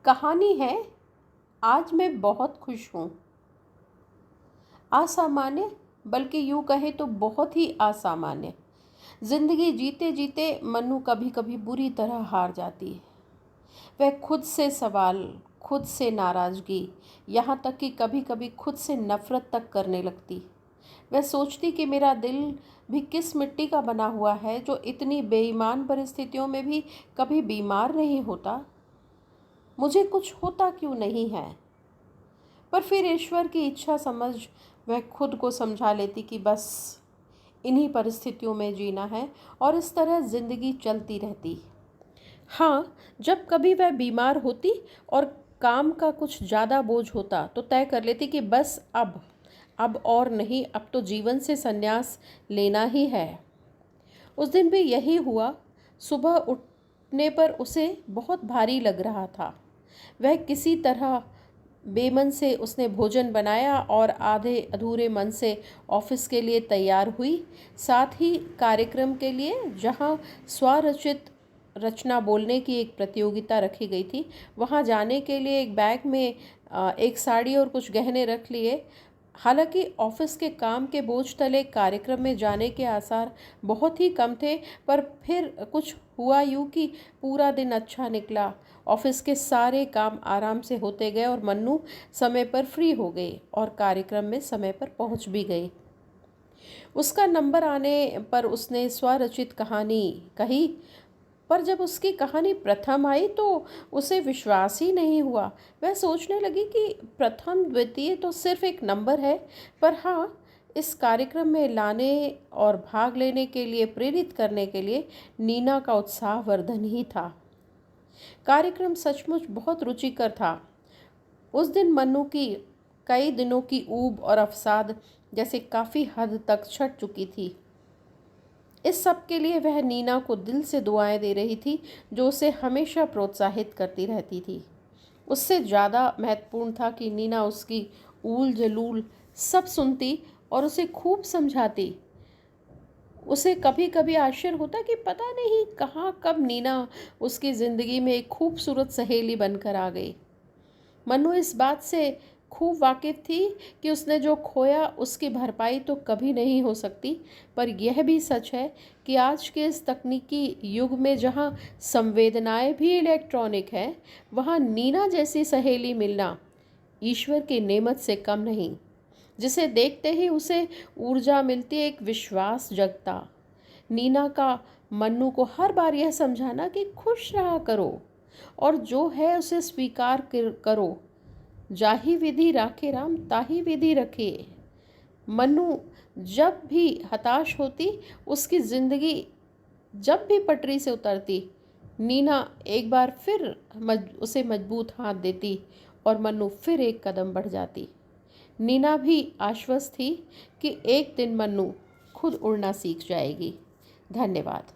कहानी है आज मैं बहुत खुश हूँ। असामान्य, बल्कि यूँ कहें तो बहुत ही असामान्य। जिंदगी जीते जीते मन्नू कभी कभी बुरी तरह हार जाती है। वह खुद से सवाल, खुद से नाराज़गी, यहाँ तक कि कभी कभी खुद से नफरत तक करने लगती। वह सोचती कि मेरा दिल भी किस मिट्टी का बना हुआ है जो इतनी बेईमान परिस्थितियों में भी कभी बीमार नहीं होता। मुझे कुछ होता क्यों नहीं है। पर फिर ईश्वर की इच्छा समझ वह खुद को समझा लेती कि बस इन्हीं परिस्थितियों में जीना है और इस तरह जिंदगी चलती रहती। हाँ, जब कभी वह बीमार होती और काम का कुछ ज़्यादा बोझ होता तो तय कर लेती कि बस अब और नहीं, अब तो जीवन से संन्यास लेना ही है। उस दिन भी यही हुआ। सुबह उठने पर उसे बहुत भारी लग रहा था। वह किसी तरह बेमन से उसने भोजन बनाया और आधे अधूरे मन से ऑफिस के लिए तैयार हुई। साथ ही कार्यक्रम के लिए, जहां स्वरचित रचना बोलने की एक प्रतियोगिता रखी गई थी, वहां जाने के लिए एक बैग में एक साड़ी और कुछ गहने रख लिए। हालांकि ऑफिस के काम के बोझ तले कार्यक्रम में जाने के आसार बहुत ही कम थे, पर फिर कुछ हुआ यूँ कि पूरा दिन अच्छा निकला। ऑफिस के सारे काम आराम से होते गए और मन्नू समय पर फ्री हो गई और कार्यक्रम में समय पर पहुंच भी गई। उसका नंबर आने पर उसने स्वरचित कहानी कही, पर जब उसकी कहानी प्रथम आई तो उसे विश्वास ही नहीं हुआ। वह सोचने लगी कि प्रथम द्वितीय तो सिर्फ एक नंबर है, पर हाँ, इस कार्यक्रम में लाने और भाग लेने के लिए प्रेरित करने के लिए नीना का उत्साहवर्धन ही था। कार्यक्रम सचमुच बहुत रुचिकर था। उस दिन मन्नू की कई दिनों की ऊब और अवसाद जैसे काफ़ी हद तक छट चुकी थी। इस सब के लिए वह नीना को दिल से दुआएं दे रही थी, जो उसे हमेशा प्रोत्साहित करती रहती थी। उससे ज़्यादा महत्वपूर्ण था कि नीना उसकी ऊल जलूल सब सुनती और उसे खूब समझाती। उसे कभी कभी आश्चर्य होता कि पता नहीं कहाँ कब नीना उसकी ज़िंदगी में एक खूबसूरत सहेली बनकर आ गई। मन्नू इस बात से खूब वाकिफ थी कि उसने जो खोया उसकी भरपाई तो कभी नहीं हो सकती, पर यह भी सच है कि आज के इस तकनीकी युग में जहाँ संवेदनाएं भी इलेक्ट्रॉनिक हैं, वहाँ नीना जैसी सहेली मिलना ईश्वर की नेमत से कम नहीं। जिसे देखते ही उसे ऊर्जा मिलती, एक विश्वास जगता। नीना का मन्नू को हर बार यह समझाना कि खुश रहा करो और जो है उसे स्वीकार करो। जाहि विधि राखे राम, ताहि विधि रखे। मन्नू जब भी हताश होती, उसकी जिंदगी जब भी पटरी से उतरती, नीना एक बार फिर उसे मजबूत हाथ देती और मन्नू फिर एक कदम बढ़ जाती। नीना भी आश्वस्त थी कि एक दिन मन्नू खुद उड़ना सीख जाएगी। धन्यवाद।